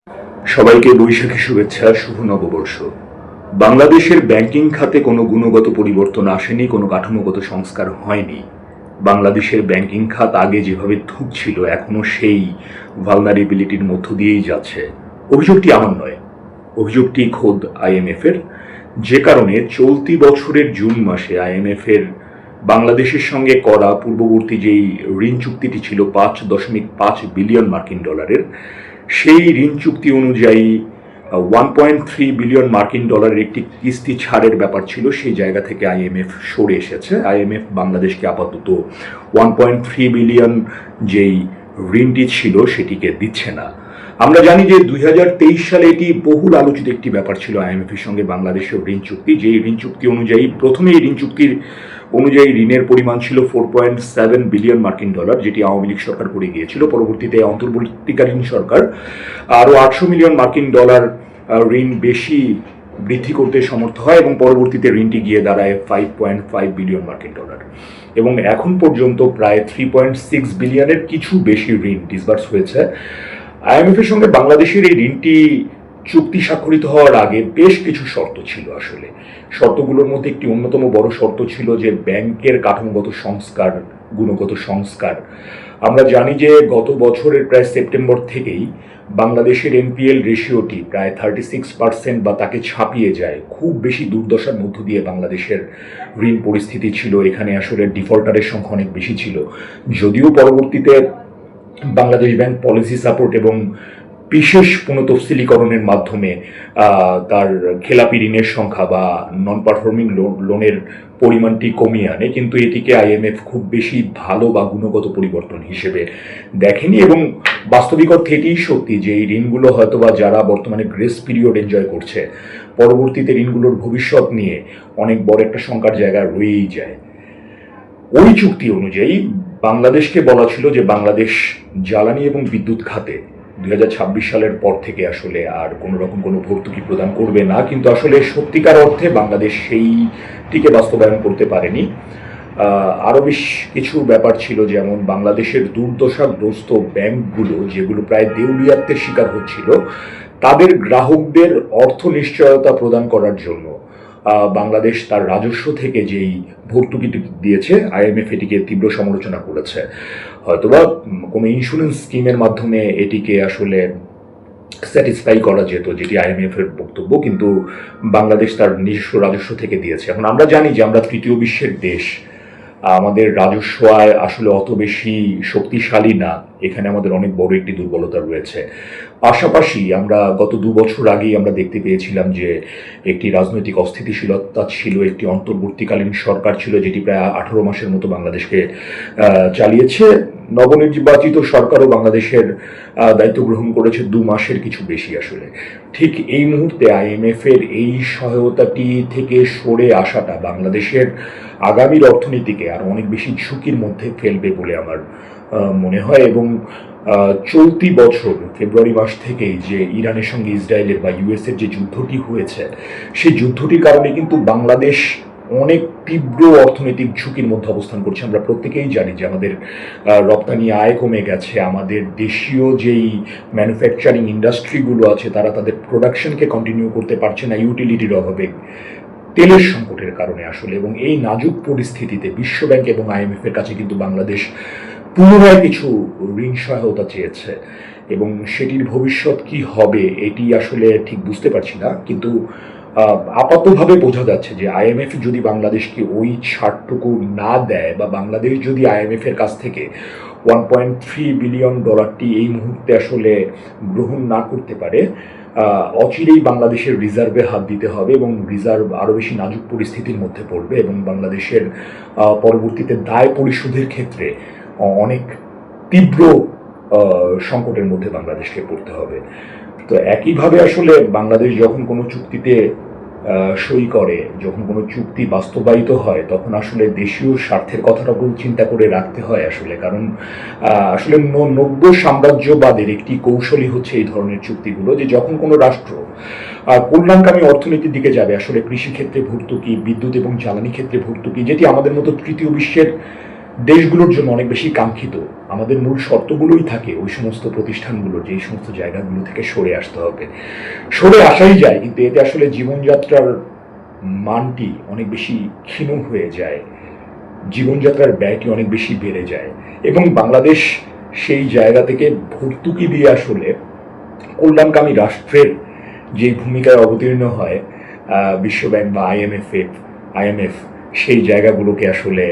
সবাইকে বৈশাখী শুভেচ্ছা, শুভ নববর্ষ। বাংলাদেশের ব্যাংকিং খাতে কোনো গুণগত পরিবর্তন আসেনি, কোনো কাঠামোগত সংস্কার হয়নি। বাংলাদেশের ব্যাংকিং খাত আগে যেভাবে ছিল এখনো সেই ভালনারেবিলিটির মধ্য দিয়েই যাচ্ছে। অভিযোগটি আমার নয়, অভিযোগটি খোদ আইএমএফ এর, যে কারণে চলতি বছরের জুন মাসে আইএমএফ এর বাংলাদেশের সঙ্গে করা পূর্ববর্তী যেই ঋণ চুক্তিটি ছিল 5.5 বিলিয়ন মার্কিন ডলারের, সেই ঋণ চুক্তি অনুযায়ী 1.3 বিলিয়ন মার্কিন ডলারের একটি কিস্তি ছাড়ের ব্যাপার ছিল। সেই জায়গা থেকে আইএমএফ সরে এসেছে। আইএমএফ বাংলাদেশকে আপাতত 1.3 বিলিয়ন যেই ঋণটি ছিল সেটিকে দিচ্ছে না। আমরা জানি যে 2023 সালে এটি বহুল আলোচিত একটি ব্যাপার ছিল আইএমএফ এর সঙ্গে বাংলাদেশের ঋণ চুক্তি, যেই ঋণ চুক্তি অনুযায়ী প্রথমে এই ঋণ চুক্তির অনুযায়ী ঋণের পরিমাণ ছিল 4.7 বিলিয়ন মার্কিন ডলার, যেটি আওয়ামী লীগ সরকার করে গিয়েছিল। পরবর্তীতে অন্তর্বর্তীকালীন সরকার আরও 800 মিলিয়ন মার্কিন ডলার ঋণ বেশি বৃদ্ধি করতে সমর্থ হয় এবং পরবর্তীতে ঋণটি গিয়ে দাঁড়ায় 5.5 বিলিয়ন মার্কিন ডলার এবং এখন পর্যন্ত প্রায় 3.6 বিলিয়নের কিছু বেশি ঋণ ডিসবার্স হয়েছে। আইএমএফ এর সঙ্গে বাংলাদেশের এই ঋণটি চুক্তি স্বাক্ষরিত হওয়ার আগে বেশ কিছু শর্ত ছিল। আসলে শর্তগুলোর মধ্যে একটি অন্যতম বড় শর্ত ছিল যে ব্যাংকের কাঠামোগত সংস্কার, গুণগত সংস্কার। আমরা জানি যে গত বছরের প্রায় সেপ্টেম্বর থেকেই বাংলাদেশের এনপিএল রেশিওটি প্রায় 36% বা তাকে ছাপিয়ে যায়। খুব বেশি দুর্দশার মধ্য দিয়ে বাংলাদেশের ঋণ পরিস্থিতি ছিল। এখানে আসলে ডিফল্টারের সংখ্যা অনেক বেশি ছিল। যদিও পরবর্তীতে বাংলাদেশ ব্যাংক পলিসি সাপোর্ট এবং বিশেষ পুনঃতফসিলীকরণের মাধ্যমে তার খেলাপি ঋণের সংখ্যা বা নন পারফর্মিং লোনের পরিমাণটি কমিয়ে আনে, কিন্তু এটিকে আইএমএফ খুব বেশি ভালো বা গুণগত পরিবর্তন হিসেবে দেখেনি। এবং বাস্তবিক অর্থে এটিই সত্যি যে এই ঋণগুলো হয়তোবা যারা বর্তমানে গ্রেস পিরিয়ড এনজয় করছে, পরবর্তীতে ঋণগুলোর ভবিষ্যৎ নিয়ে অনেক বড় একটা শঙ্কার জায়গা রয়েই যায়। ওই চুক্তি অনুযায়ী বাংলাদেশকে বলা ছিল যে বাংলাদেশ জ্বালানি এবং বিদ্যুৎ খাতে 2026 সালের পর থেকে আসলে আর কোনো রকম কোনো ভর্তুকি প্রদান করবে না, কিন্তু আসলে সত্যিকার অর্থে বাংলাদেশ সেইটিকে বাস্তবায়ন করতে পারেনি। আরও বেশ কিছু ব্যাপার ছিল, যেমন বাংলাদেশের দুর্দশাগ্রস্ত ব্যাংকগুলো যেগুলো প্রায় দেউলিয়াত্বের শিকার হচ্ছিল, তাদের গ্রাহকদের অর্থ নিশ্চয়তা প্রদান করার জন্য বাংলাদেশ তার রাজস্ব থেকে যেই ভর্তুকিটি দিয়েছে, আইএমএফ এটিকে তীব্র সমালোচনা করেছে। হয়তোবা কোনো ইন্স্যুরেন্স স্কিমের মাধ্যমে এটিকে আসলে স্যাটিসফাই করা যেত, যেটি আইএমএফ এর বক্তব্য, কিন্তু বাংলাদেশ তার নিজস্ব রাজস্ব থেকে দিয়েছে। এখন আমরা জানি যে আমরা তৃতীয় বিশ্বের দেশ, আমাদের রাজস্ব আয় আসলে অত বেশি শক্তিশালী না। এখানে আমাদের অনেক বড় একটি দুর্বলতা রয়েছে। পাশাপাশি আমরা গত 2 বছর আগেই আমরা দেখতে পেয়েছিলাম যে একটি রাজনৈতিক অস্থিতিশীলতা ছিল, একটি অন্তর্বর্তীকালীন সরকার ছিল যেটি প্রায় 18 মাসের মতো বাংলাদেশকে চালিয়েছে। নবনির্বাচিত সরকারও বাংলাদেশের দায়িত্ব গ্রহণ করেছে 2 মাসের কিছু বেশি। আসলে ঠিক এই মুহূর্তে আইএমএফ এর এই সহায়তাটি থেকে সরে আসাটা বাংলাদেশের আগামীর অর্থনীতিকে আর অনেক বেশি ঝুঁকির মধ্যে ফেলবে বলে আমার মনে হয়। এবং চলতি বছর ফেব্রুয়ারি মাস থেকেই যে ইরানের সঙ্গে ইসরায়েলের বা ইউএস এর যে যুদ্ধটি হয়েছে, সেই যুদ্ধটির কারণে কিন্তু বাংলাদেশ অনেক তীব্র অর্থনৈতিক ঝুঁকির মধ্যে অবস্থান করছে। আমরা প্রত্যেকেই জানি যে আমাদের রপ্তানি আয় কমে গেছে, আমাদের দেশীয় যেই ম্যানুফ্যাকচারিং ইন্ডাস্ট্রিগুলো আছে তারা তাদের প্রোডাকশনকে কন্টিনিউ করতে পারছে না ইউটিলিটির অভাবে, তেলের সংকটের কারণে আসলে। এবং এই নাজুক পরিস্থিতিতে বিশ্বব্যাংক এবং আইএমএফ এর কাছে কিন্তু বাংলাদেশ পুনরায় কিছু ঋণ সহায়তা চেয়েছে এবং সেটির ভবিষ্যৎ কি হবে এটি আসলে ঠিক বুঝতে পারছি না। কিন্তু আপাতভাবে বোঝা যাচ্ছে যে আইএমএফ যদি বাংলাদেশকে ওই ছাড়টুকু না দেয় বা বাংলাদেশ যদি আইএমএফ এর কাছ থেকে 1.3 বিলিয়ন ডলারটি এই মুহূর্তে আসলে গ্রহণ না করতে পারে, অচিরেই বাংলাদেশের রিজার্ভে হাত দিতে হবে এবং রিজার্ভ আরও বেশি নাজুক পরিস্থিতির মধ্যে পড়বে এবং বাংলাদেশের পরবর্তীতে দায় পরিশোধের ক্ষেত্রে অনেক তীব্র সংকটের মধ্যে বাংলাদেশকে পড়তে হবে। তো একইভাবে আসলে বাংলাদেশ যখন কোনো চুক্তিতে সই করে, যখন কোনো চুক্তি বাস্তবায়িত হয়, তখন আসলে দেশীয় স্বার্থের কথাটাও চিন্তা করে রাখতে হয় আসলে। কারণ আসলে নব্য সাম্রাজ্যবাদের একটি কৌশলই হচ্ছে এই ধরনের চুক্তিগুলো, যে যখন কোনো রাষ্ট্র কল্যাণকামী অর্থনীতির দিকে যাবে, আসলে কৃষিক্ষেত্রে ভর্তুকি, বিদ্যুৎ এবং জ্বালানি ক্ষেত্রে ভর্তুকি, যেটি আমাদের মতো তৃতীয় বিশ্বের দেশগুলোর জন্য অনেক বেশি কাঙ্ক্ষিত। আমাদের মূল শর্তগুলোই থাকে ওই সমস্ত প্রতিষ্ঠানগুলো, যেই সমস্ত জায়গাগুলো থেকে সরে আসতে হবে। সরে আসাই যায়, কিন্তু এতে আসলে জীবনযাত্রার মানটি অনেক বেশি ক্ষীণ হয়ে যায়, জীবনযাত্রার ব্যয়টি অনেক বেশি বেড়ে যায়, এবং বাংলাদেশ সেই জায়গা থেকে ভর্তুকি দিয়ে আসলে কল্যাণকামী রাষ্ট্রের যে ভূমিকায় অবতীর্ণ হয় বিশ্বব্যাংক বা আইএমএফ সেই জায়গাগুলোকে আসলে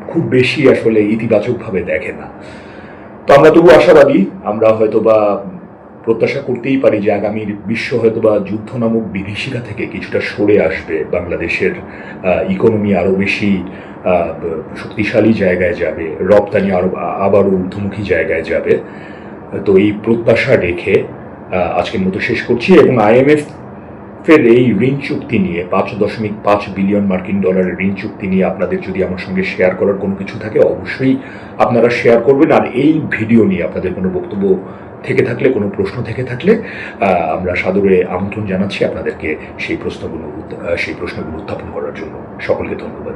খুব বেশি আসলে ইতিবাচকভাবে দেখে না। তো আমরা তবু আশাবাদী, আমরা হয়তোবা প্রত্যাশা করতেই পারি যে আগামীর বিশ্ব হয়তোবা যুদ্ধ নামক বিভীষিকা থেকে কিছুটা সরে আসবে, বাংলাদেশের ইকোনমি আরও বেশি শক্তিশালী জায়গায় যাবে, রপ্তানি আবারও ঊর্ধ্বমুখী জায়গায় যাবে। তো এই প্রত্যাশা রেখে আজকের মতো শেষ করছি, এবং আইএমএফ এর এই ঋণ চুক্তি নিয়ে 5.5 বিলিয়ন মার্কিন ডলারের ঋণ চুক্তি নিয়ে আপনাদের যদি আমার সঙ্গে শেয়ার করার কোনো কিছু থাকে অবশ্যই আপনারা শেয়ার করবেন। আর এই ভিডিও নিয়ে আপনাদের কোনো বক্তব্য থেকে থাকলে, কোনো প্রশ্ন থেকে থাকলে আমরা সাদরে আমন্ত্রণ জানাচ্ছি আপনাদেরকে সেই প্রশ্নগুলো উত্থাপন করার জন্য। সকলকে ধন্যবাদ।